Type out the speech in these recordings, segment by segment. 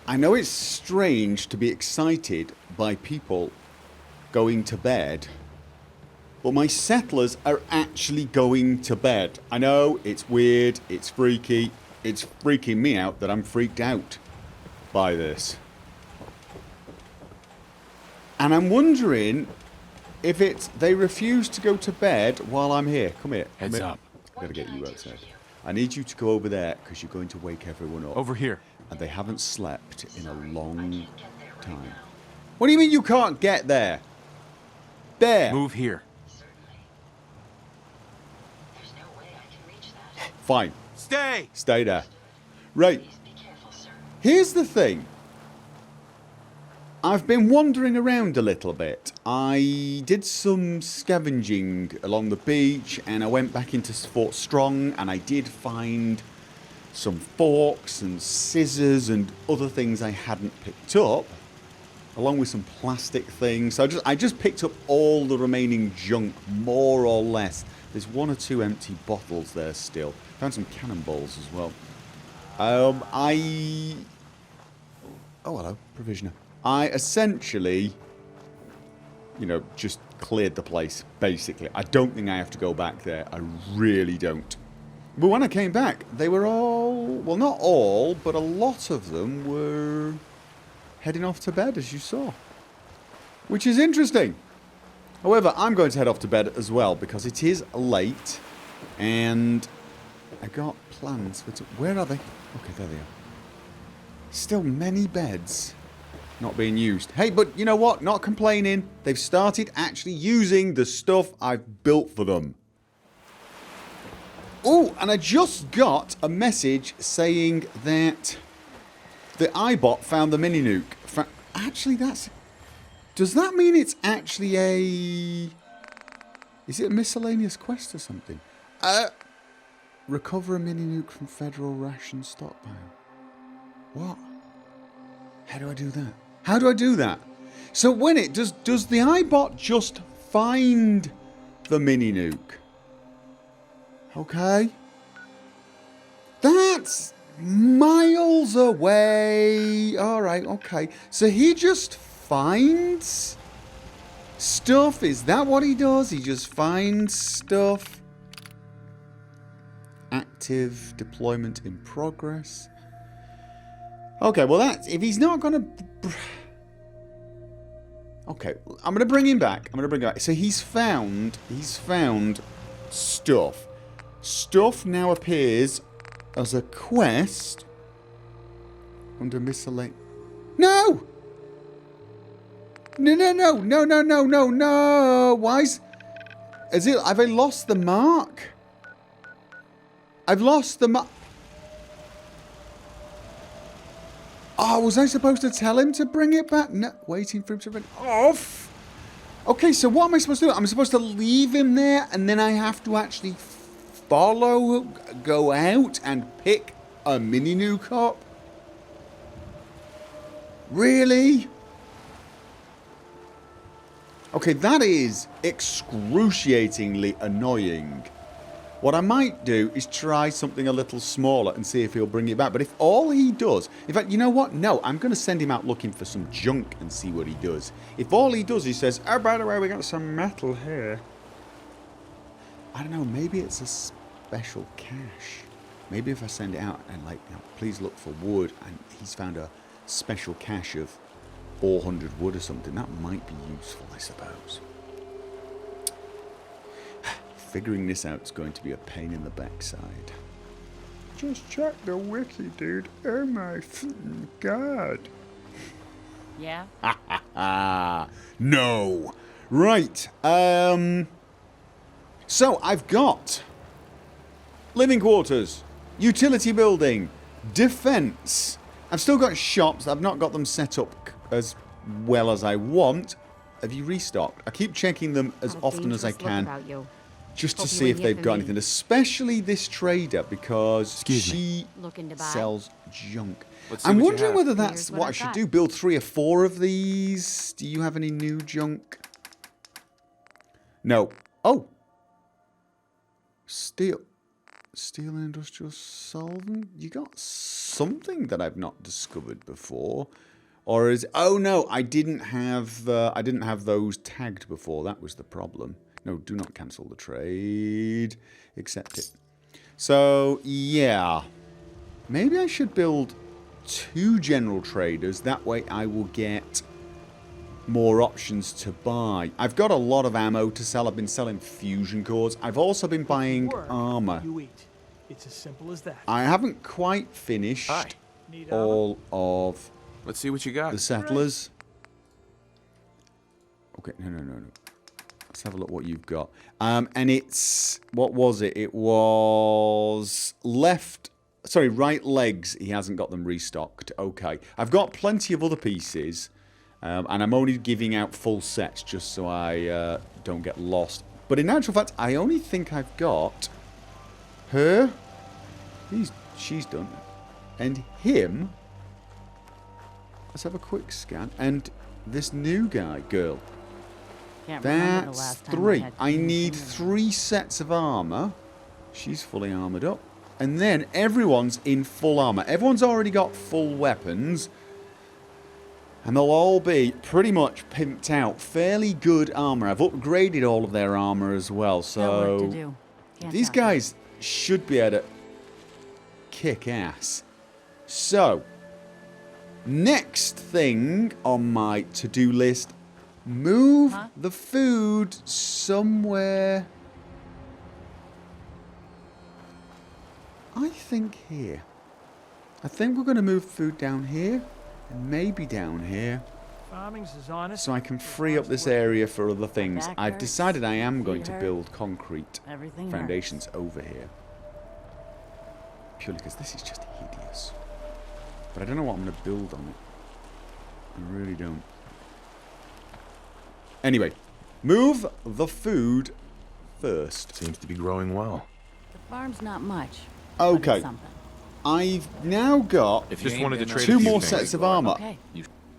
I know it's strange to be excited by people going to bed, but my settlers are actually going to bed. I know, it's weird, it's freaky, it's freaking me out that I'm freaked out by this. And I'm wondering if it's they refuse to go to bed while I'm here. Come here. Heads up. I've got to get you outside. I need you to go over there because you're going to wake everyone up. Over here. And they haven't slept in a long time. What do you mean you can't get there? There. Move here. Fine. Stay! Stay there. Right. Here's the thing. I've been wandering around a little bit. I did some scavenging along the beach and I went back into Fort Strong and I did find some forks and scissors and other things I hadn't picked up, along with some plastic things. So I just picked up all the remaining junk, more or less. There's 1 or 2 empty bottles there still. Found some cannonballs as well. Oh, hello, provisioner. I essentially, you know, just cleared the place, basically. I don't think I have to go back there. I really don't. But when I came back, they were all, well, not all, but a lot of them were heading off to bed, as you saw. Which is interesting. However, I'm going to head off to bed as well, because it is late, and I got plans for... Where are they? Okay, there they are. Still many beds not being used. Hey, but you know what? Not complaining. They've started actually using the stuff I've built for them. Oh, and I just got a message saying that the iBot found the mini nuke. Actually, that's... Does that mean it's actually a... Is it a miscellaneous quest or something? Recover a mini nuke from federal ration stockpile. What? How do I do that? How do I do that? So when it... Does the iBot just find the mini nuke? Okay. That's miles away. Alright, okay. So he just finds stuff? Is that what he does? He just finds stuff? Active deployment in progress. Okay, well that's... If he's not going to... Okay, I'm going to bring him back. So he's found stuff. Stuff now appears as a quest under miscellaneous. No! No. Why is it? Have I lost the mark? I've lost the mark. Oh, was I supposed to tell him to bring it back? No, waiting for him to bring it off. Okay, so what am I supposed to do? I'm supposed to leave him there and then I have to actually go out and pick a mini nuke up? Really? Okay, that is excruciatingly annoying. What I might do is try something a little smaller and see if he'll bring it back. But if all he does... In fact, you know what? No, I'm going to send him out looking for some junk and see what he does. If all he does, he says, oh, by the way, we got some metal here. I don't know, maybe it's a special cache. Maybe if I send it out and like, you know, please look for wood, and he's found a special cache of 400 wood or something, that might be useful, I suppose. Figuring this out is going to be a pain in the backside. Just check the wiki, dude. Oh my god. Yeah? No. Right. So I've got living quarters, utility building, defense. I've still got shops. I've not got them set up as well as I want. Have you restocked? I keep checking them as often as I can, just to see if they've got anything. Especially this trader, because she sells junk. I'm wondering whether that's what I should do. Build 3 or 4 of these. Do you have any new junk? No. Oh. Steel. Steel and industrial solvent. You got something that I've not discovered before, or is? Oh no, I didn't have those tagged before. That was the problem. No, do not cancel the trade. Accept it. So yeah, maybe I should build 2 general traders. That way, I will get more options to buy. I've got a lot of ammo to sell. I've been selling fusion cores. I've also been buying armor. You eat. It's as simple as that. I haven't quite finished all of Let's see what you got. the settlers. Okay, no. Let's have a look what you've got. And it's, what was it? It was right legs. He hasn't got them restocked. Okay. I've got plenty of other pieces. And I'm only giving out full sets just so I don't get lost. But in actual fact, I only think I've got her. She's done. And him. Let's have a quick scan. And this new girl. Can't remember the That's last time 3. had I need anything. 3 sets of armor. She's fully armored up. And then everyone's in full armor. Everyone's already got full weapons. And they'll all be pretty much pimped out. Fairly good armor. I've upgraded all of their armor as well. Got work to So do. Can't these talk. guys should be able to kick ass. So, next thing on my to-do list, move the food somewhere. I think here. I think we're going to move food down here. And maybe down here. Farming's as honest. So I can free up this area for other things. back I've hurts, decided I am going feet to hurt, build concrete everything foundations over here. Purely because this is just hideous. But I don't know what I'm going to build on it. I really don't. Anyway, move the food first. Seems to be growing well. The farm's not much. but it's Okay. something. I've now got If you just wanted to trade 2 a few more things. sets of armor. Okay.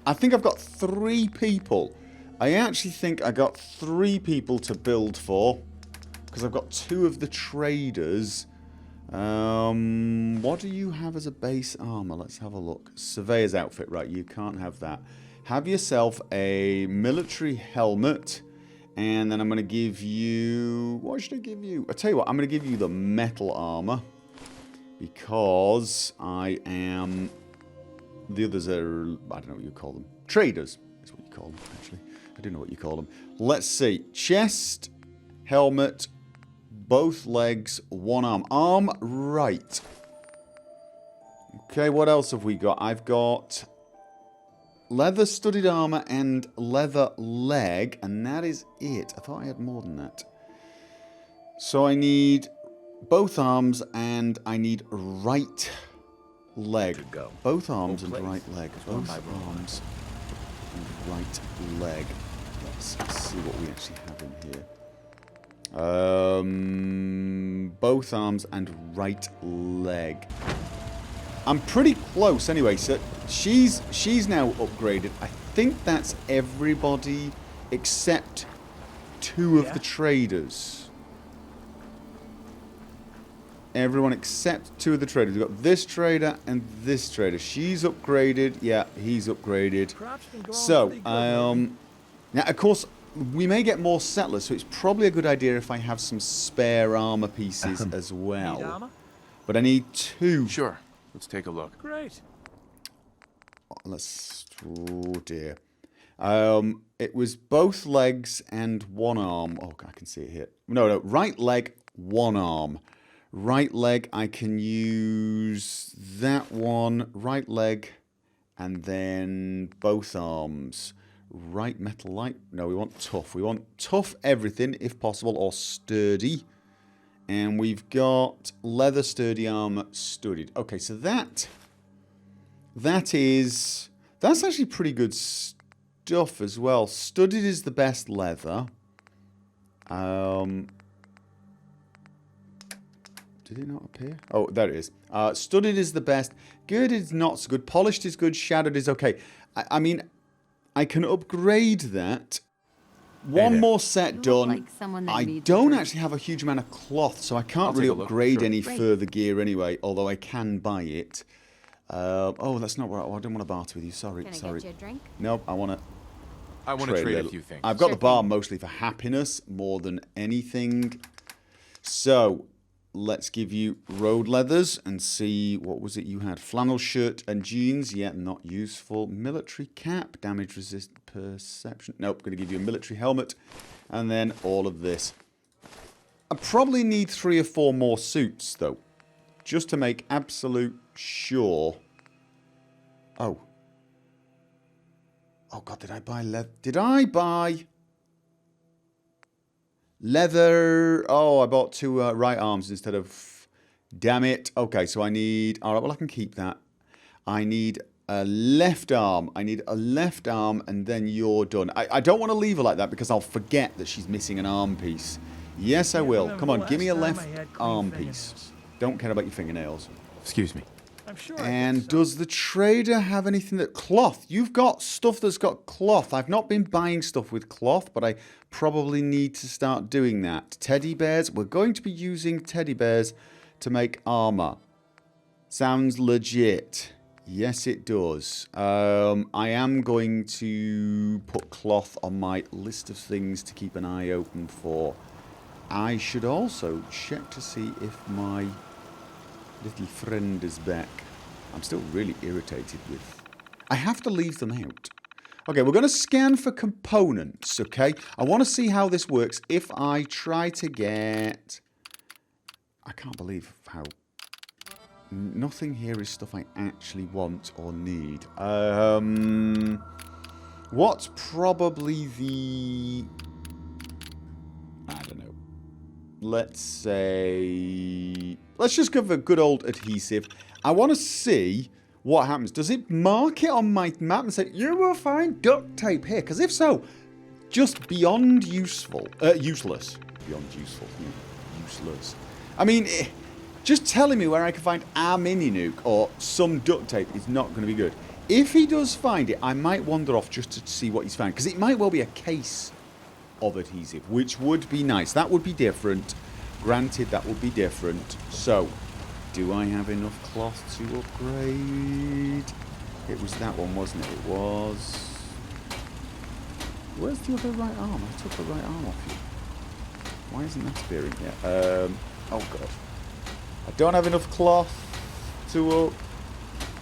I think I've got 3 people. I actually think I got 3 people to build for. Because I've got 2 of the traders. What do you have as a base armor? Let's have a look. Surveyor's outfit. Right, you can't have that. Have yourself a military helmet. And then I'm going to give you... What should I give you? I'll tell you what. I'm going to give you the metal armor. Because I am... The others are... I don't know what you call them. Traders is what you call them, actually. I do know what you call them. Let's see. Chest, helmet, both legs, 1 arm. Arm right. Okay, what else have we got? I've got leather studded armor and leather leg. And that is it. I thought I had more than that. So I need... both arms and I need right leg. go. Both arms and place. right leg. Both arms and right leg. Let's see what we actually have in here. Both arms and right leg. I'm pretty close anyway. So she's now upgraded. I think that's everybody except 2 of the traders. Everyone except 2 of the traders. We've got this trader and this trader. She's upgraded. Yeah, he's upgraded. Crops been growing So, pretty good, now of course, we may get more settlers, so it's probably a good idea if I have some spare armor pieces as Need well. armor? But I need 2. Sure. Let's take a look. Great. Let's... Oh dear. It was both legs and 1 arm. Oh, I can see it here. No, right leg, 1 arm. Right leg, I can use that one. Right leg, and then both arms. Right metal light. No, we want tough. We want tough everything, if possible, or sturdy. And we've got leather sturdy armor studded. Okay, so that's actually pretty good stuff as well. Studded is the best leather. Did it not appear? Oh, there it is. Studded is the best. Girded is not so good. Polished is good. Shadowed is okay. I mean, I can upgrade that. One there. more set You look done. like someone that I needs a don't drink. actually have a huge amount of cloth, so I I'll can't take really a look, upgrade sure. any Great. further gear anyway, although I can buy it. Oh, that's not right. Oh, I don't want to barter with you. Sorry, Can I sorry. get you a drink? Nope, I want to I want to trade a few things. I've got Sure the bar thing. mostly for happiness more than anything. So, let's give you road leathers and see what was it you had. Flannel shirt and jeans, yet not useful. Military cap, damage resist perception. Nope, going to give you a military helmet. And then all of this. I probably need 3 or 4 more suits though, just to make absolute sure. Oh. Oh god, did I buy leather? Did I buy leather? Oh, I bought 2 right arms instead of... Damn it. Okay, so I need... Alright, well I can keep that. I need a left arm. I need a left arm and then you're done. I don't want to leave her like that because I'll forget that she's missing an arm piece. Yes, I will. Remember Come the on, give me a last time left I had clean arm fingernails? piece. Don't care about your fingernails. Excuse me. I'm sure. I And did so. does the trader have anything that... Cloth. You've got stuff that's got cloth. I've not been buying stuff with cloth, but I probably need to start doing that. Teddy bears. We're going to be using teddy bears to make armor. Sounds legit. Yes, it does. I am going to put cloth on my list of things to keep an eye open for. I should also check to see if my little friend is back. I'm still really irritated with... I have to leave them out. Okay, we're going to scan for components, okay? I want to see how this works if I try to get... I can't believe how... Nothing here is stuff I actually want or need. What's probably the... I don't know. Let's say... Let's just go for good old adhesive. I want to see what happens. Does it mark it on my map and say, you will find duct tape here? Because if so, just beyond useful. Useless. Beyond useful. Useless. I mean... Just telling me where I can find a mini nuke or some duct tape is not going to be good. If he does find it, I might wander off just to see what he's found. Because it might well be a case of adhesive, which would be nice. That would be different. Granted, that would be different. So, do I have enough cloth to upgrade? It was that one, wasn't it? It was... Where's the other right arm? I took the right arm off you. Why isn't that appearing yet? Oh, God. I don't have enough cloth to...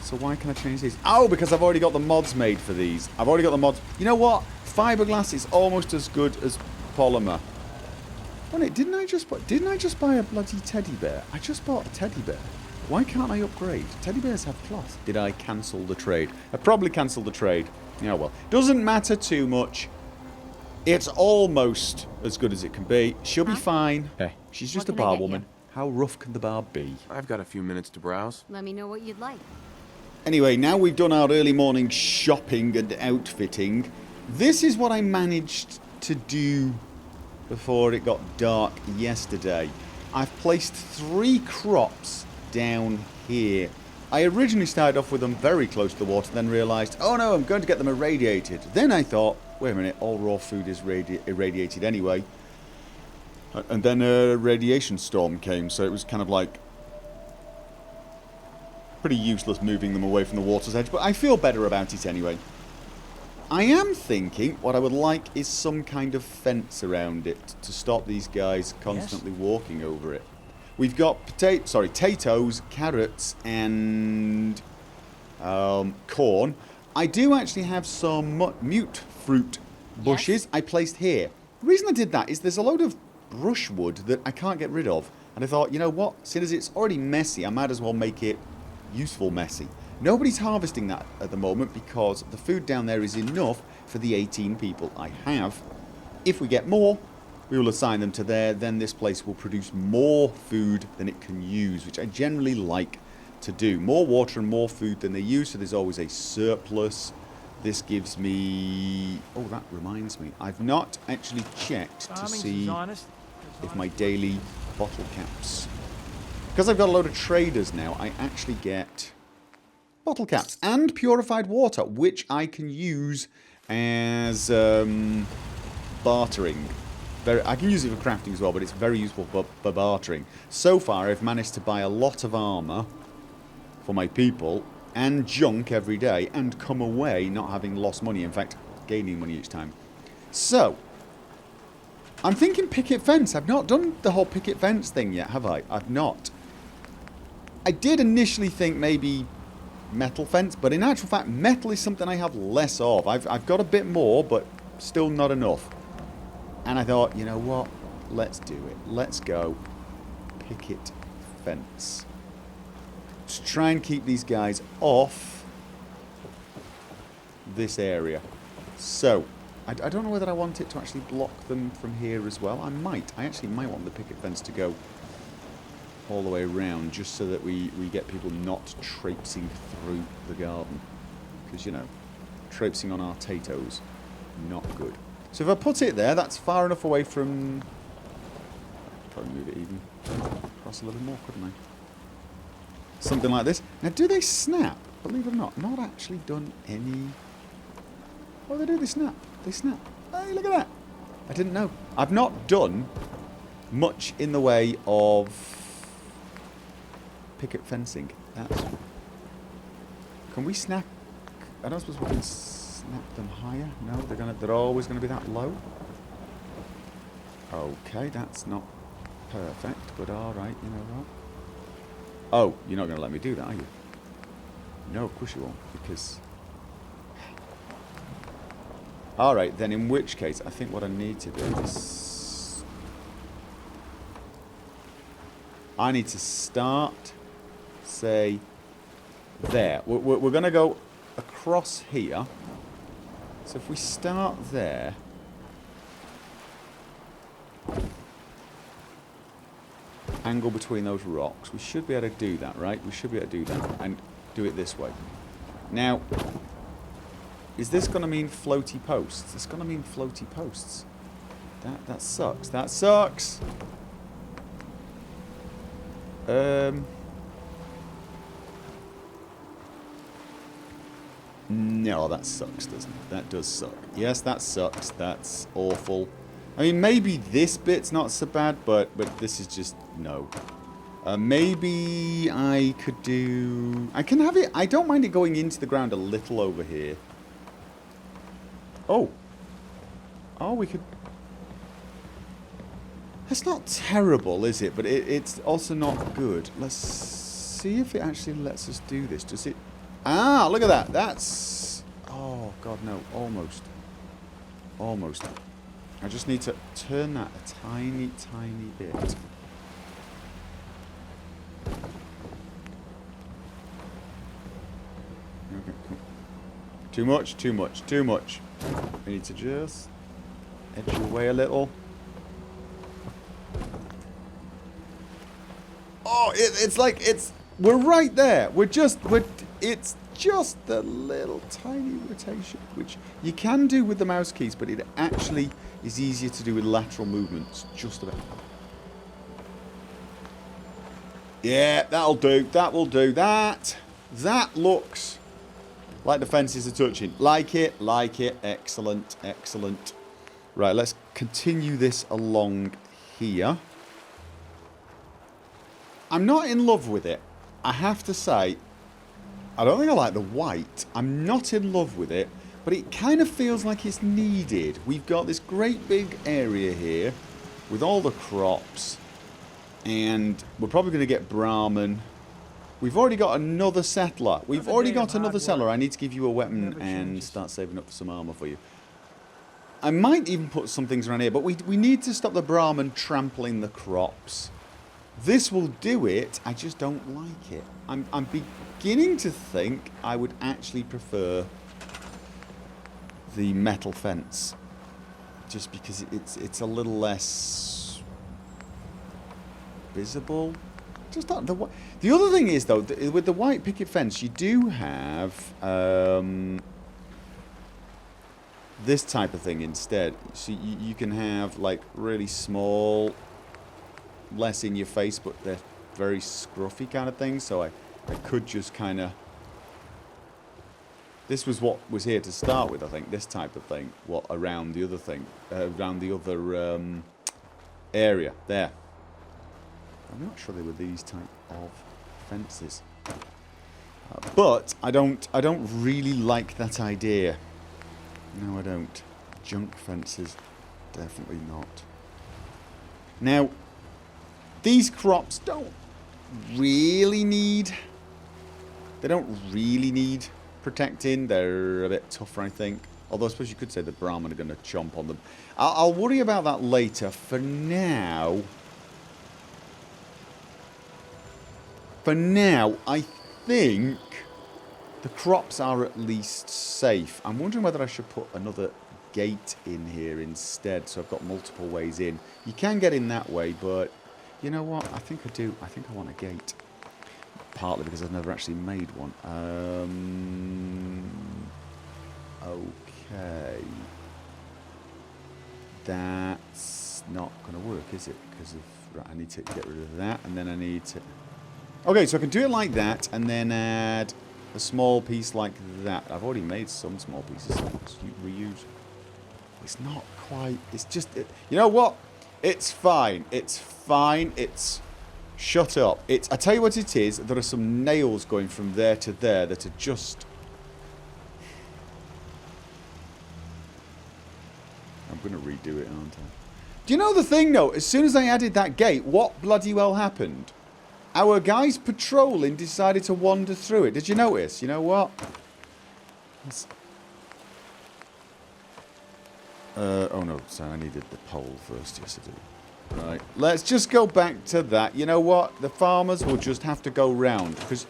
So why can I change these? Oh, because I've already got the mods made for these. I've already got the mods. You know what? Fiberglass is almost as good as polymer. Wait, didn't I just buy a bloody teddy bear? I just bought a teddy bear. Why can't I upgrade? Teddy bears have cloth. Did I cancel the trade? I probably cancelled the trade. Yeah, well. Doesn't matter too much. It's almost as good as it can be. She'll be fine. Hey. She's just What a can I bar get you? woman. How rough can the bar be? I've got a few minutes to browse. Let me know what you'd like. Anyway, now we've done our early morning shopping and outfitting, this is what I managed to do before it got dark yesterday. I've placed 3 crops down here. I originally started off with them very close to the water, then realised, oh no, I'm going to get them irradiated. Then I thought, wait a minute, all raw food is irradiated anyway. And then a radiation storm came, so it was kind of like pretty useless moving them away from the water's edge, but I feel better about it anyway. I am thinking what I would like is some kind of fence around it to stop these guys constantly walking over it. We've got potatoes, carrots, and corn. I do actually have some mute fruit bushes I placed here. The reason I did that is there's a load of brushwood that I can't get rid of. And I thought, you know what? Since it's already messy, I might as well make it useful messy. Nobody's harvesting that at the moment because the food down there is enough for the 18 people I have. If we get more, we will assign them to there. Then this place will produce more food than it can use, which I generally like to do. More water and more food than they use, so there's always a surplus. This gives me... Oh, that reminds me. I've not actually checked to Farming's see as honest as if my daily bottle caps... Because I've got a load of traders now, I actually get bottle caps and purified water, which I can use as bartering. I can use it for crafting as well, but it's very useful for bartering. So far, I've managed to buy a lot of armor for my people and junk every day and come away not having lost money. In fact, gaining money each time. So, I'm thinking picket fence. I've not done the whole picket fence thing yet, have I? I've not. I did initially think maybe metal fence, but in actual fact, metal is something I have less of. I've got a bit more, but still not enough. And I thought, you know what? Let's do it. Let's go picket fence. Just try and keep these guys off this area. So, I don't know whether I want it to actually block them from here as well. I might. I actually might want the picket fence to go all the way around, just so that we get people not traipsing through the garden. Because, you know, traipsing on our potatoes, not good. So if I put it there, that's far enough away from... Probably move it even across a little more, couldn't I? Something like this. Now, do they snap? Believe it or not, not actually done any... Oh, they do, they snap. They snap. Hey, look at that. I didn't know. I've not done much in the way of picket fencing. That's... Can we snap? I don't suppose we can snap them higher. No, they're always gonna be that low. Okay, that's not perfect, but all right. You know what? Oh, you're not gonna let me do that, are you? No, of course you won't, because. All right, then. In which case, I think what I need to do is I need to start, say, there. We're going to go across here. So if we start there, angle between those rocks, we should be able to do that, right? We should be able to do that and do it this way. Now, is this going to mean floaty posts? It's going to mean floaty posts. That sucks. That sucks. No, that sucks, doesn't it? That does suck. Yes, that sucks. That's awful. I mean, maybe this bit's not so bad, but this is just no. Maybe I could do... I can have it... I don't mind it going into the ground a little over here. Oh. Oh, we could... That's not terrible, is it? But it's also not good. Let's see if it actually lets us do this. Does it... Ah, look at that. That's... Oh, God, no. Almost. Almost. I just need to turn that a tiny, tiny bit. Okay, cool. Too much, too much, too much. We need to just edge away a little. Oh, it's like we're right there. It's just a little tiny rotation, which you can do with the mouse keys, but it actually is easier to do with lateral movements. Just about. Yeah, that'll do. That will do. That looks like the fences are touching. Like it. Like it. Excellent. Excellent. Right, let's continue this along here. I'm not in love with it. I have to say, I don't think I like the white. I'm not in love with it, but it kind of feels like it's needed. We've got this great big area here with all the crops, and we're probably going to get Brahmin. We've already got another settler. We've already got another settler. I need to give you a weapon and start saving up for some armor for you. I might even put some things around here, but we need to stop the Brahmin trampling the crops. This will do it, I just don't like it. I'm beginning to think I would actually prefer the metal fence. Just because it's a little less visible. Just not the other thing is, though, with the white picket fence, you do have this type of thing instead. So you can have, like, really small... less in your face, but they're very scruffy kind of things, so I could just kind of This was what was here to start with, I think. This type of thing. What, around the other thing. Around the other area. There. I'm not sure they were these type of fences. But I don't really like that idea. No, I don't. Junk fences. Definitely not. Now, these crops don't really need... They don't really need protecting. They're a bit tougher, I think. Although I suppose you could say the Brahmin are going to chomp on them. I'll worry about that later. For now, I think the crops are at least safe. I'm wondering whether I should put another gate in here instead, so I've got multiple ways in. You can get in that way, but you know what? I think I do. I think I want a gate. Partly because I've never actually made one. Okay. That's not going to work, is it? Because of... Right, I need to get rid of that, and then I need to... Okay, so I can do it like that, and then add a small piece like that. I've already made some small pieces, so let's reuse. It's not quite... It's just... you know what? It's fine. It's fine. It's... Shut up. It's... I tell you what it is. There are some nails going from there to there that are just... I'm going to redo it, aren't I? Do you know the thing, though? As soon as I added that gate, what bloody well happened? Our guys patrolling decided to wander through it. Did you notice? You know what? Oh no, sorry, I needed the pole first. Yes, I do. Right, let's just go back to that. You know what? The farmers will just have to go round. Because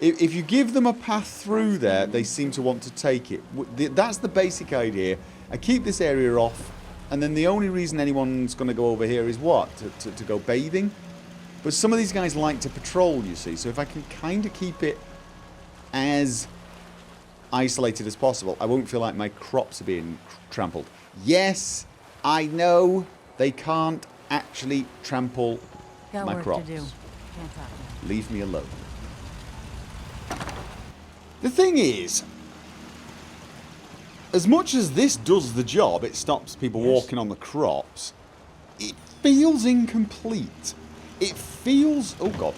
if you give them a path through there, they seem to want to take it. That's the basic idea. I keep this area off. And then the only reason anyone's going to go over here is what? To go bathing? But some of these guys like to patrol, you see. So if I can kind of keep it as isolated as possible, I won't feel like my crops are being trampled. Yes, I know they can't actually trample Got my work crops. to do. Can't talk now. Leave me alone. The thing is, as much as this does the job, it stops people walking on the crops, it feels incomplete. It feels... Oh, God.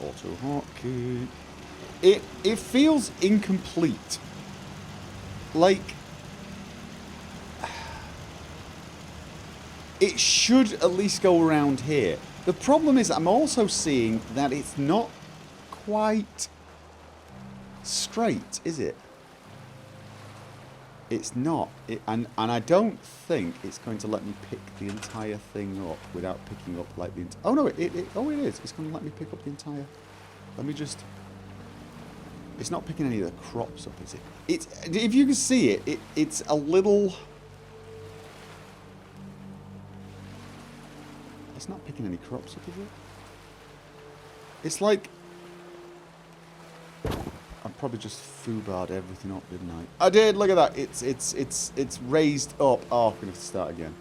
Auto hotkey. It feels incomplete. Like... It should at least go around here. The problem is I'm also seeing that it's not quite straight, is it? It's not. And I don't think it's going to let me pick the entire thing up without picking up like the... Oh, no, oh, it is. It's going to let me pick up the entire... Let me just... It's not picking any of the crops up, is it? If you can see it, it's a little... It's not picking any crops up, is it? It's like... I probably just foobarred everything up, didn't I? I did, look at that. It's raised up. Oh, I'm going to have to start again.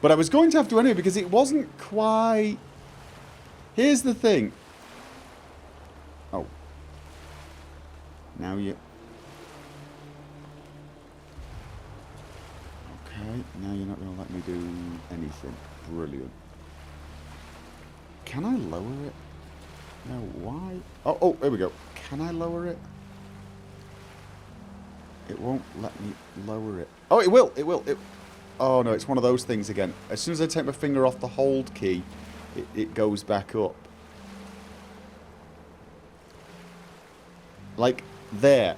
But I was going to have to anyway because it wasn't quite... Here's the thing. Oh. Now you... Okay, now you're not going to let me do anything. Brilliant. Can I lower it? No, why? Oh, here we go. Can I lower it? It won't let me lower it. Oh, it will. Oh, no, it's one of those things again. As soon as I take my finger off the hold key, it goes back up. Like, there.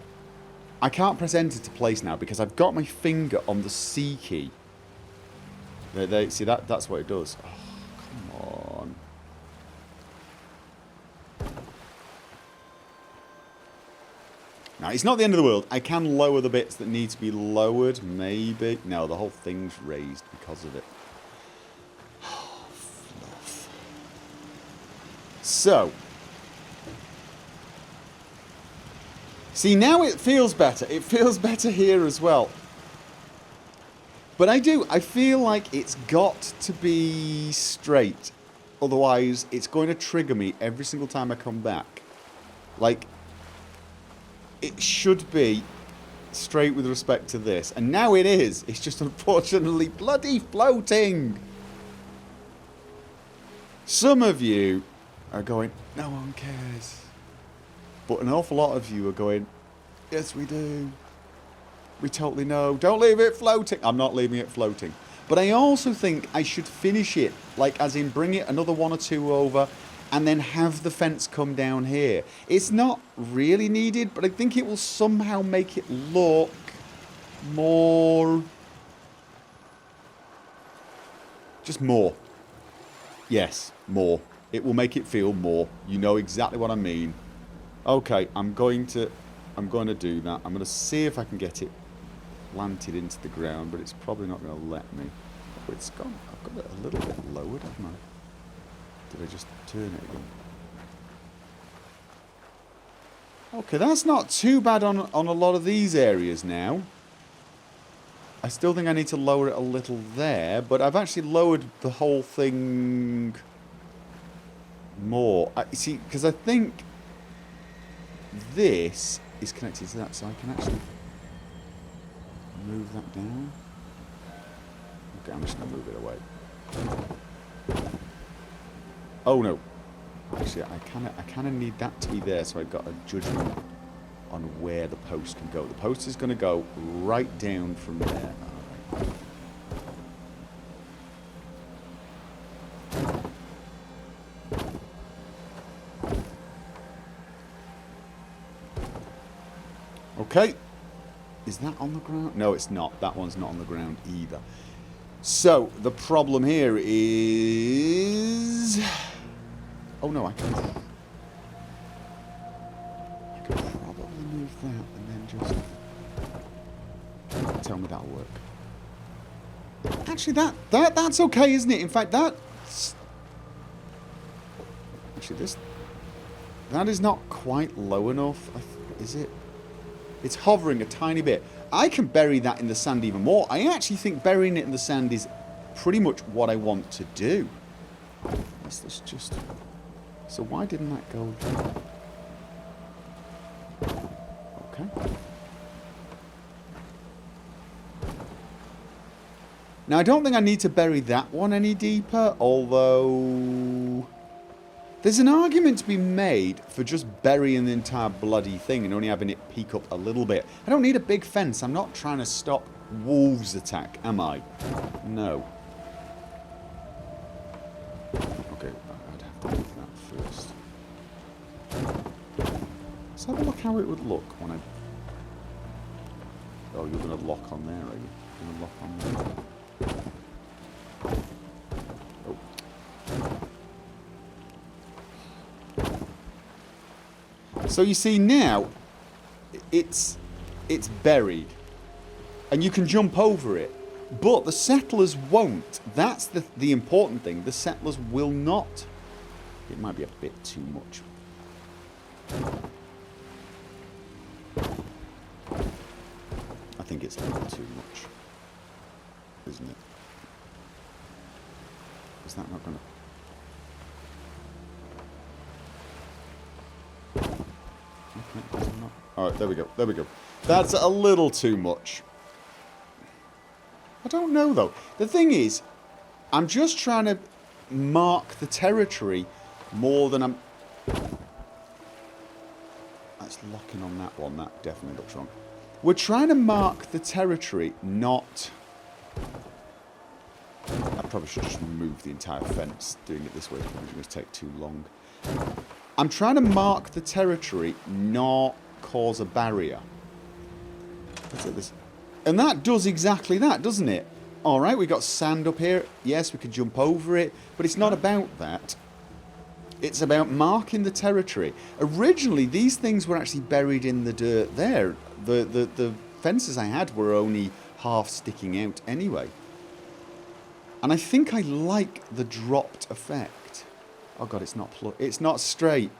I can't press enter to place now because I've got my finger on the C key. There, see, that's what it does. Oh, come on. Now, it's not the end of the world. I can lower the bits that need to be lowered, maybe. No, the whole thing's raised because of it. Oh, fluff. So. See, now it feels better. It feels better here as well. But I feel like it's got to be straight. Otherwise, it's going to trigger me every single time I come back. Like... it should be straight with respect to this. And now it is. It's just unfortunately bloody floating. Some of you are going, no one cares. But an awful lot of you are going, yes, we do. We totally know. Don't leave it floating. I'm not leaving it floating. But I also think I should finish it, like as in bring it another 1 or 2 over and then have the fence come down here. It's not really needed, but I think it will somehow make it look more... just more. Yes, more. It will make it feel more. You know exactly what I mean. Okay, I'm going to do that. I'm going to see if I can get it planted into the ground, but it's probably not going to let me. Oh, it's gone. I've got it a little bit lowered, haven't I? Did I just turn it again? Okay, that's not too bad on a lot of these areas now. I still think I need to lower it a little there, but I've actually lowered the whole thing more. See, because I think this is connected to that, so I can actually move that down. Okay, I'm just going to move it away. Oh no. Actually, I kind of need that to be there, so I've got a judgment on where the post can go. The post is going to go right down from there. All right. Okay. Is that on the ground? No, it's not. That one's not on the ground either. So, the problem here is... oh no, I can probably move that and then just... tell me that'll work. Actually, that's okay, isn't it? In fact, that's... actually, this... that is not quite low enough. Is it? It's hovering a tiny bit. I can bury that in the sand even more. I actually think burying it in the sand is pretty much what I want to do. Let's just... so why didn't that go there? Okay. Now, I don't think I need to bury that one any deeper, although... there's an argument to be made for just burying the entire bloody thing and only having it peek up a little bit. I don't need a big fence. I'm not trying to stop wolves' attack, am I? No. Okay, I'd have to move that first. Let's have a look how it would look when I... oh, you're going to lock on there, are you? You're going to lock on there. So you see now, it's buried, and you can jump over it, but the settlers won't. That's the important thing. The settlers will not. It might be a bit too much. I think it's a little too much, isn't it? Is that not going to... alright, there we go. There we go. That's a little too much. I don't know, though. The thing is, I'm just trying to mark the territory more than I'm... that's locking on that one. That definitely looks wrong. We're trying to mark the territory, not... I probably should just remove the entire fence. Doing it this way is going to take too long. I'm trying to mark the territory, not cause a barrier. Let's hit this. And that does exactly that, doesn't it? Alright, we got sand up here. Yes, we could jump over it. But it's not about that. It's about marking the territory. Originally, these things were actually buried in the dirt there. The fences I had were only half sticking out anyway. And I think I like the dropped effect. Oh god, it's not straight.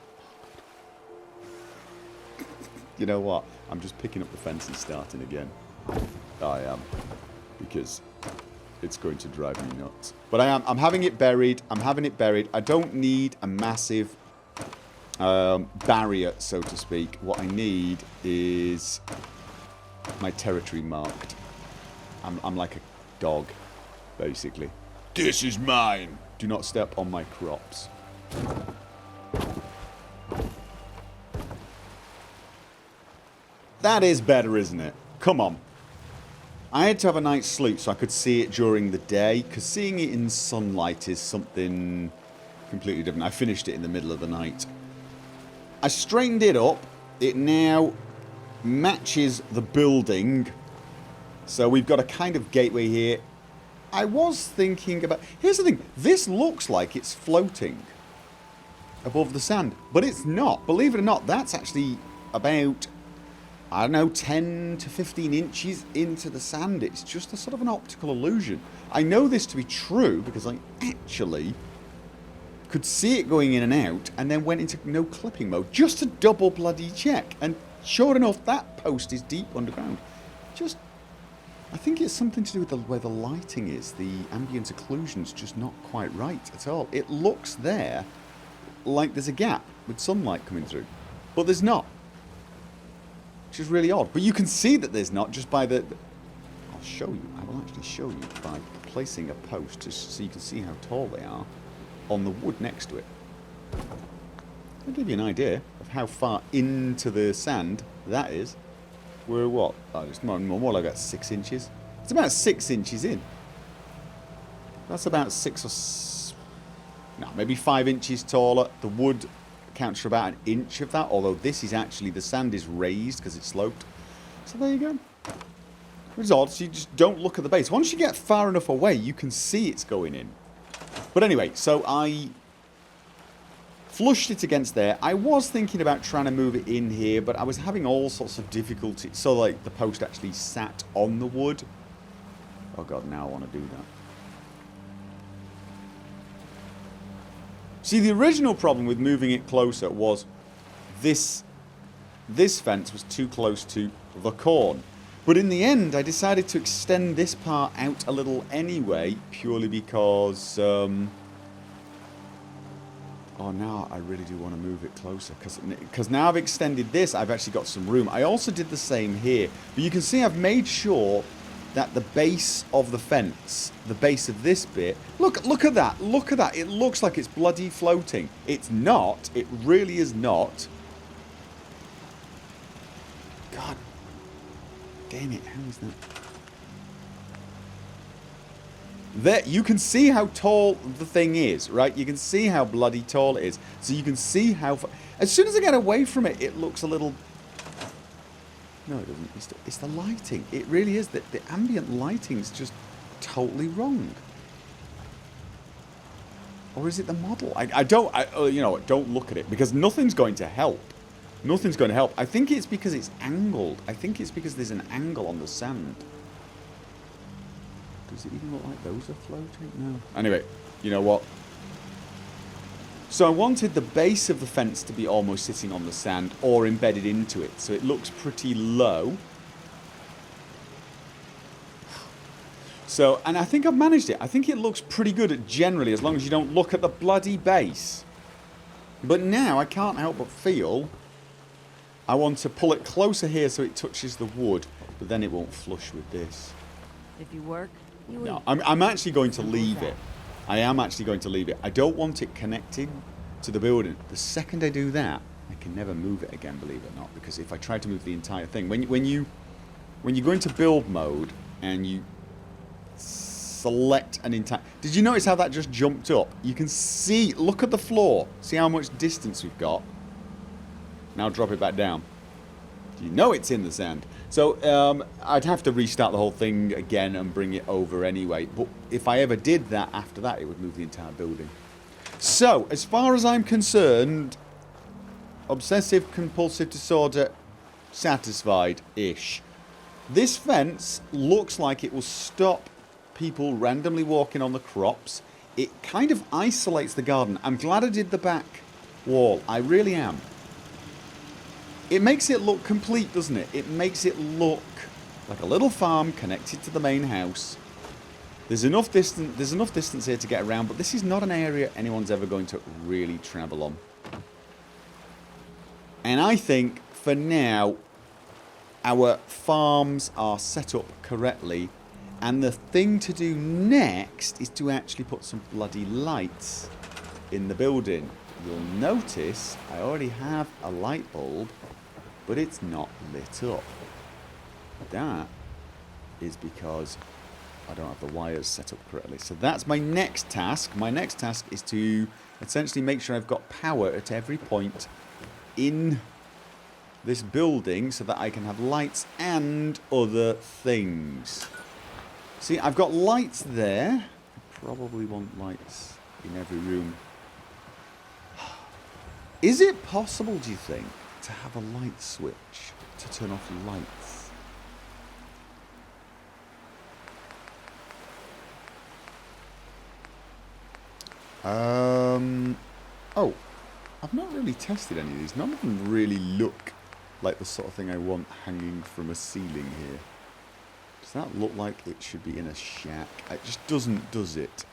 You know what? I'm just picking up the fence and starting again. I am. Because it's going to drive me nuts. But I'm having it buried. I'm having it buried. I don't need a massive barrier, so to speak. What I need is my territory marked. I'm like a dog, basically. This is mine. Do not step on my crops. That is better, isn't it? Come on. I had to have a night's sleep so I could see it during the day, because seeing it in sunlight is something completely different. I finished it in the middle of the night. I straightened it up. It now matches the building. So we've got a kind of gateway here. I was thinking about... Here's the thing. This looks like it's floating above the sand, but it's not. Believe it or not, that's actually about... I don't know, 10 to 15 inches into the sand. It's just a sort of an optical illusion. I know this to be true because I actually could see it going in and out and then went into no clipping mode just to double bloody check. And sure enough, that post is deep underground. Just, I think it's something to do with where the lighting is. The ambient occlusion's just not quite right at all. It looks there like there's a gap with sunlight coming through, but there's not. Which is really odd. But you can see that there's not just by the... I'll show you. I will actually show you by placing a post just so you can see how tall they are on the wood next to it. I'll give you an idea of how far into the sand that is. We're what? Oh, it's more like about 6 inches. It's about 6 inches in. That's about 6 or... No, maybe 5 inches taller. The wood... counts for about an inch of that, although this is actually, the sand is raised because it's sloped. So there you go. It's odd, so you just don't look at the base. Once you get far enough away, you can see it's going in. But anyway, so I flushed it against there. I was thinking about trying to move it in here, but I was having all sorts of difficulty. So like the post actually sat on the wood. Oh god, now I want to do that. See, the original problem with moving it closer was this fence was too close to the corn. But in the end, I decided to extend this part out a little anyway, purely because... oh, now I really do want to move it closer, because now I've extended this, I've actually got some room. I also did the same here. But you can see I've made sure that the base of the fence, the base of this bit, look at that, look at that. It looks like it's bloody floating. It's not. It really is not. God damn it, how is that? There, you can see how tall the thing is, right? You can see how bloody tall it is. So you can see how far... As soon as I get away from it, it looks a little... No, it doesn't. It's the lighting. It really is. The ambient lighting's just totally wrong. Or is it the model? I don't... you know what? Don't look at it, because nothing's going to help. Nothing's going to help. I think it's because it's angled. I think it's because there's an angle on the sand. Does it even look like those are floating? No. Anyway, you know what? So I wanted the base of the fence to be almost sitting on the sand or embedded into it. So it looks pretty low. So, and I think I've managed it. I think it looks pretty good generally, as long as you don't look at the bloody base. But now I can't help but feel I want to pull it closer here so it touches the wood. But then it won't flush with this. If you work, you No, eat. I'm actually going to leave it. I am actually going to leave it. I don't want it connected to the building. The second I do that, I can never move it again, believe it or not. Because if I try to move the entire thing... When you go into build mode and you select an entire... Did you notice how that just jumped up? You can see... Look at the floor. See how much distance we've got? Now drop it back down. You know it's in the sand. So I'd have to restart the whole thing again and bring it over anyway. But if I ever did that after that, it would move the entire building. So, as far as I'm concerned, obsessive compulsive disorder satisfied-ish. This fence looks like it will stop people randomly walking on the crops. It kind of isolates the garden. I'm glad I did the back wall. I really am. It makes it look complete, doesn't it? It makes it look like a little farm connected to the main house. There's enough distance here to get around, but this is not an area anyone's ever going to really travel on. And I think, for now, our farms are set up correctly. And the thing to do next is to actually put some bloody lights in the building. You'll notice I already have a light bulb, but it's not lit up. That is because I don't have the wires set up correctly. So that's my next task. My next task is to essentially make sure I've got power at every point in this building so that I can have lights and other things. See, I've got lights there. I probably want lights in every room. Is it possible, do you think, to have a light switch to turn off lights? Oh, I've not really tested any of these. None of them really look like the sort of thing I want hanging from a ceiling here. Does that look like it should be in a shack? It just doesn't, does it?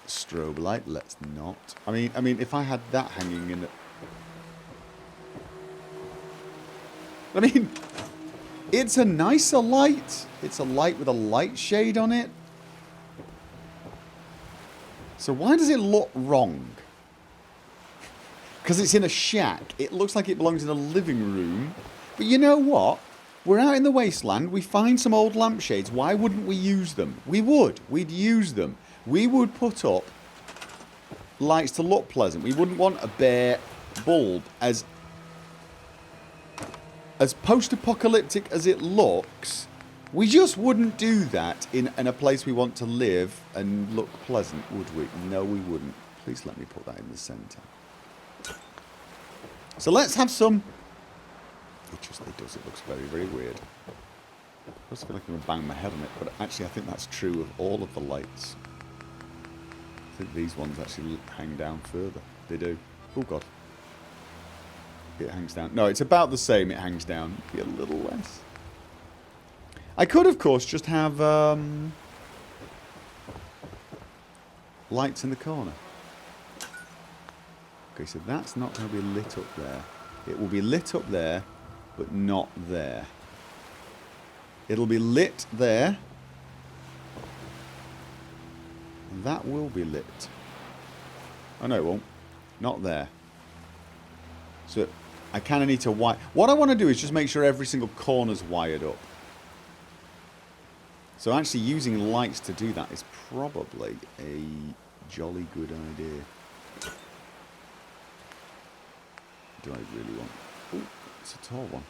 Strobe light, let's not. I mean, if I had that hanging in it... I mean, it's a nicer light. It's a light with a light shade on it. So why does it look wrong? Because it's in a shack. It looks like it belongs in a living room. But you know what? We're out in the wasteland. We find some old lampshades. Why wouldn't we use them? We would. We'd use them. We would put up lights to look pleasant. We wouldn't want a bare bulb. As post-apocalyptic as it looks, we just wouldn't do that in a place we want to live and look pleasant, would we? No, we wouldn't. Please let me put that in the centre. So let's have some... It does. It looks very, very weird. I just feel like I'm going to bang my head on it, but actually I think that's true of all of the lights. I think these ones actually hang down further. They do. Oh, God. It hangs down. No, it's about the same. It hangs down. Be a little less. I could, of course, just have lights in the corner. Okay, so that's not going to be lit up there. It will be lit up there, but not there. It'll be lit there. And that will be lit. Oh, no, it won't. Not there. So I kind of need to wire... What I want to do is just make sure every single corner's wired up. So actually using lights to do that is probably a jolly good idea. Do I really want... Oh, it's a tall one.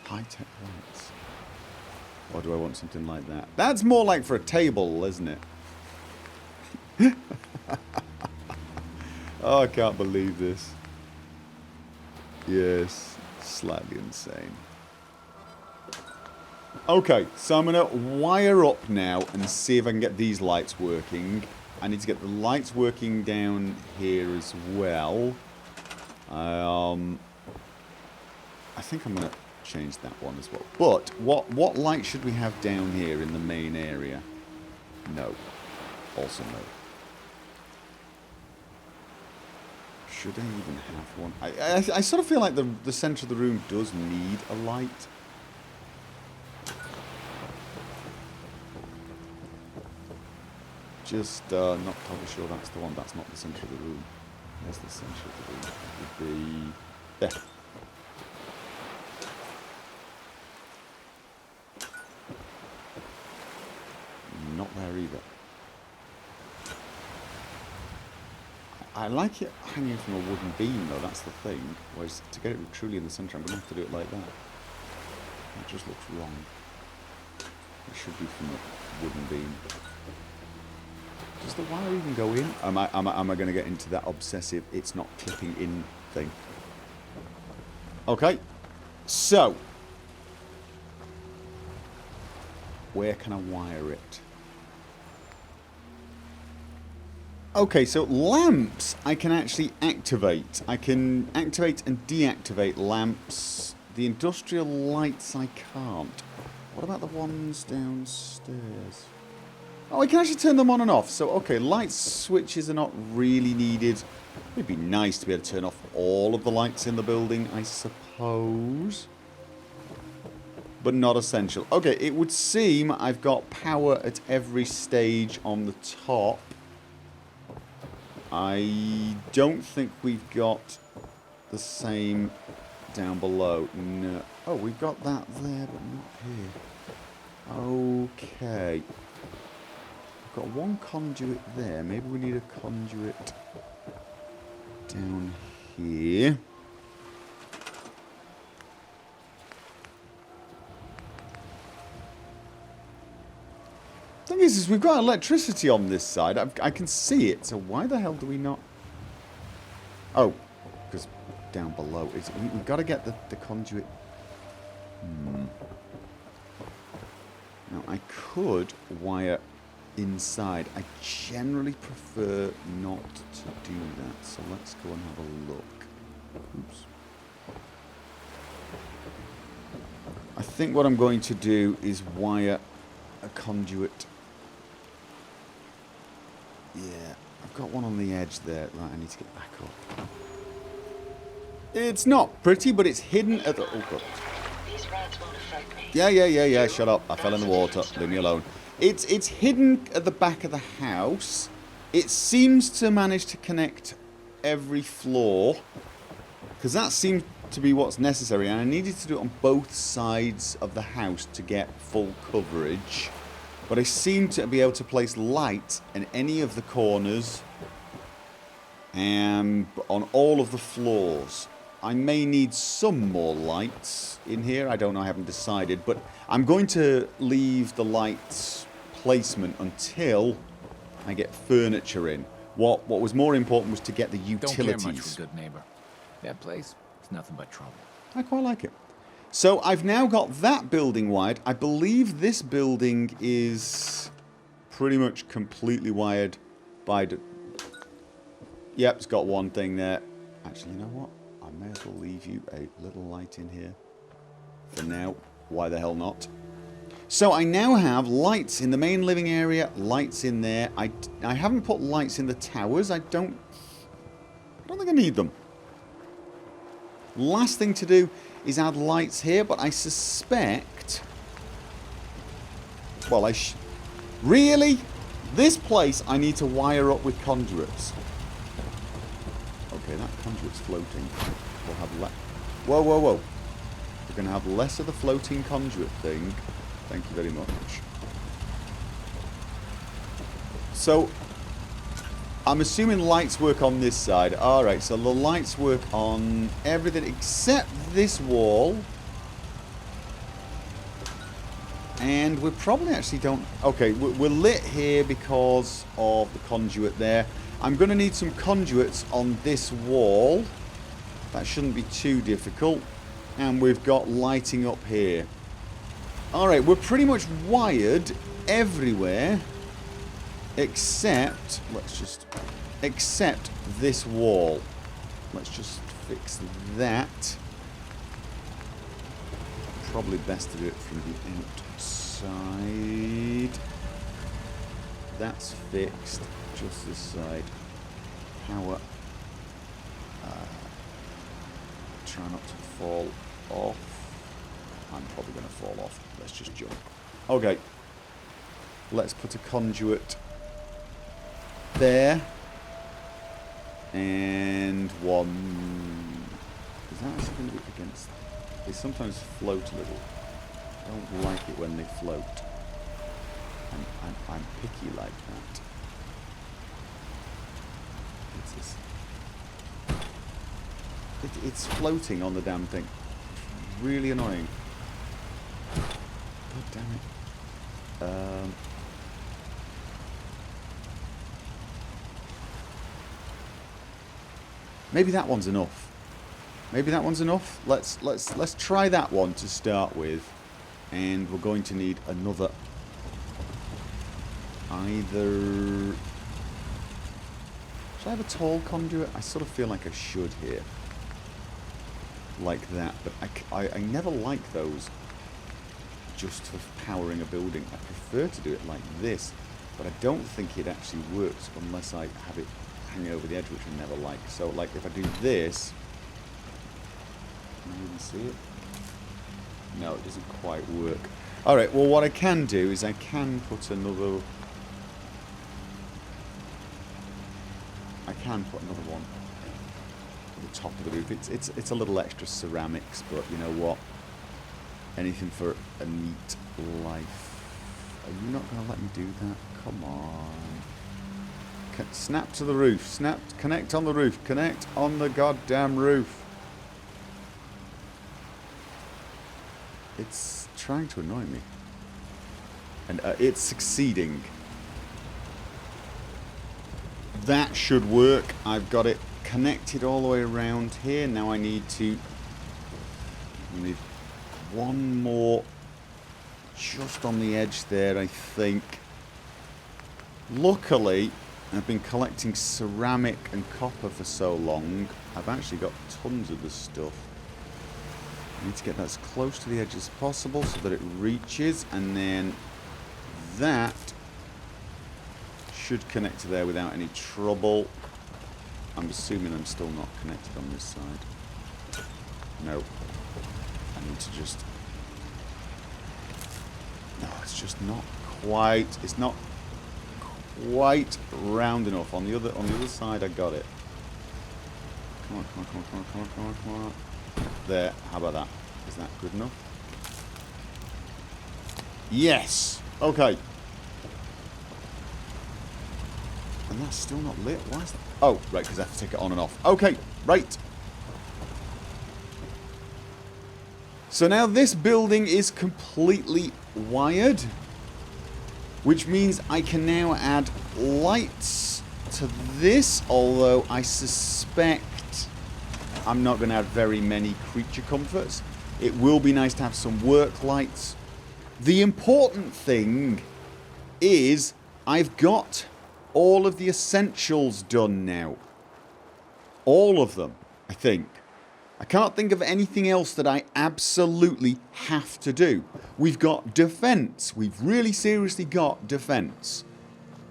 High-tech lights. Or do I want something like that? That's more like for a table, isn't it? Oh, I can't believe this. Yes, slightly insane. Okay, so I'm going to wire up now and see if I can get these lights working. I need to get the lights working down here as well. I think I'm going to change that one as well. But what light should we have down here in the main area? No. Also no. Should I even have one? I sort of feel like the centre of the room does need a light. Just not totally sure that's the one. That's not the centre of the room. Where's the centre of the room? It would be there. Not there either. I like it hanging from a wooden beam though, that's the thing. Whereas to get it truly in the centre, I'm going to have to do it like that. It just looks wrong. It should be from a wooden beam. Does the wire even go in? Am I going to get into that obsessive it's not clipping in thing? Okay. So. Where can I wire it? Okay, so lamps I can actually activate. I can activate and deactivate lamps. The industrial lights I can't. What about the ones downstairs? Oh, I can actually turn them on and off. So, okay, light switches are not really needed. It'd be nice to be able to turn off all of the lights in the building, I suppose. But not essential. Okay, it would seem I've got power at every stage on the top. I don't think we've got the same down below. No. Oh, we've got that there, but not here. Okay. We've got one conduit there. Maybe we need a conduit down here. Thing is we've got electricity on this side. I can see it, so why the hell do we not... Oh, because down below. We've got to get the conduit... Now, I could wire inside. I generally prefer not to do that, so let's go and have a look. Oops. I think what I'm going to do is wire a conduit. Yeah, I've got one on the edge there. Right, I need to get back up. It's not pretty, but it's hidden at the... Oh, God. These rats won't affect me. Yeah, shut up. I fell in the water. Leave me alone. It's hidden at the back of the house. It seems to manage to connect every floor. Because that seems to be what's necessary. And I needed to do it on both sides of the house to get full coverage. But I seem to be able to place light in any of the corners and on all of the floors. I may need some more lights in here. I don't know. I haven't decided. But I'm going to leave the lights placement until I get furniture in. What was more important was to get the utilities. Don't care much for good neighbor. That place is nothing but trouble. I quite like it. So I've now got that building wired. I believe this building is pretty much completely wired by... Yep, it's got one thing there. Actually, you know what? I may as well leave you a little light in here. For now. Why the hell not? So I now have lights in the main living area, lights in there. I haven't put lights in the towers. I don't think I need them. Last thing to do is add lights here, but I suspect... Well, really? This place I need to wire up with conduits. Okay, that conduit's floating. We'll have Whoa. We're going to have less of the floating conduit thing. Thank you very much. So, I'm assuming lights work on this side. Alright, so the lights work on everything except this wall. And we probably actually don't... Okay, we're lit here because of the conduit there. I'm going to need some conduits on this wall. That shouldn't be too difficult. And we've got lighting up here. Alright, we're pretty much wired everywhere. Except, except this wall. Let's just fix that. Probably best to do it from the outside. That's fixed. Just this side. Power. Try not to fall off. I'm probably going to fall off. Let's just jump. Okay. Let's put a conduit there. And one... Is that actually going to be against... They sometimes float a little. I don't like it when they float. I'm picky like that. It's floating on the damn thing. It's really annoying. God damn it. Maybe that one's enough. Maybe that one's enough. Let's try that one to start with, and we're going to need another. Either. Should I have a tall conduit? I sort of feel like I should here. Like that, but I never like those just for powering a building. I prefer to do it like this. But I don't think it actually works unless I have it hanging over the edge, which I never like. So, like, if I do this... Can you even see it? No, it doesn't quite work. Alright, well, what I can do is I can put another... I can put another one at the top of the roof. It's a little extra ceramics, but you know what? Anything for a neat life. Are you not going to let me do that? Come on. Snap to the roof. Snap. Connect on the roof. Connect on the goddamn roof. It's trying to annoy me. And it's succeeding. That should work. I've got it connected all the way around here. Now I need one more just on the edge there, I think. Luckily, I've been collecting ceramic and copper for so long. I've actually got tons of this stuff. I need to get that as close to the edge as possible so that it reaches, and then that should connect to there without any trouble. I'm assuming I'm still not connected on this side. No. I need to just... No, it's just not quite... It's not quite round enough. On the other side, I got it. Come on, come on, come on, come on, come on, come on, come on. There. How about that? Is that good enough? Yes! Okay. And that's still not lit. Why is that? Oh, right, because I have to take it on and off. Okay, right. So now this building is completely wired, which means I can now add lights to this, although I suspect I'm not going to add very many creature comforts. It will be nice to have some work lights. The important thing is I've got all of the essentials done now. All of them, I think. I can't think of anything else that I absolutely have to do. We've got defense. We've really seriously got defense.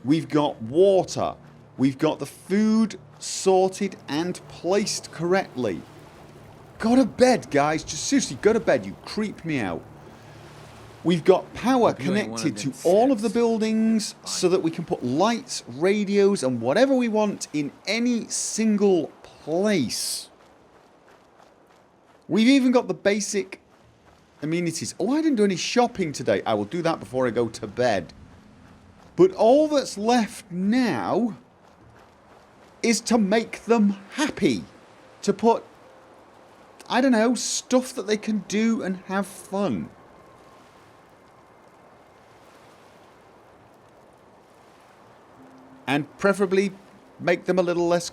We've got water. We've got the food sorted and placed correctly. Go to bed, guys. Just seriously, go to bed. You creep me out. We've got power connected to all of the buildings so that we can put lights, radios, and whatever we want in any single place. We've even got the basic amenities. Oh, I didn't do any shopping today. I will do that before I go to bed. But all that's left now is to make them happy. To put, I don't know, stuff that they can do and have fun. And preferably make them a little less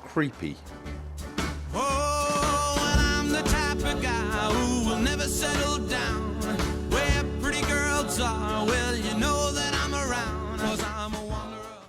creepy.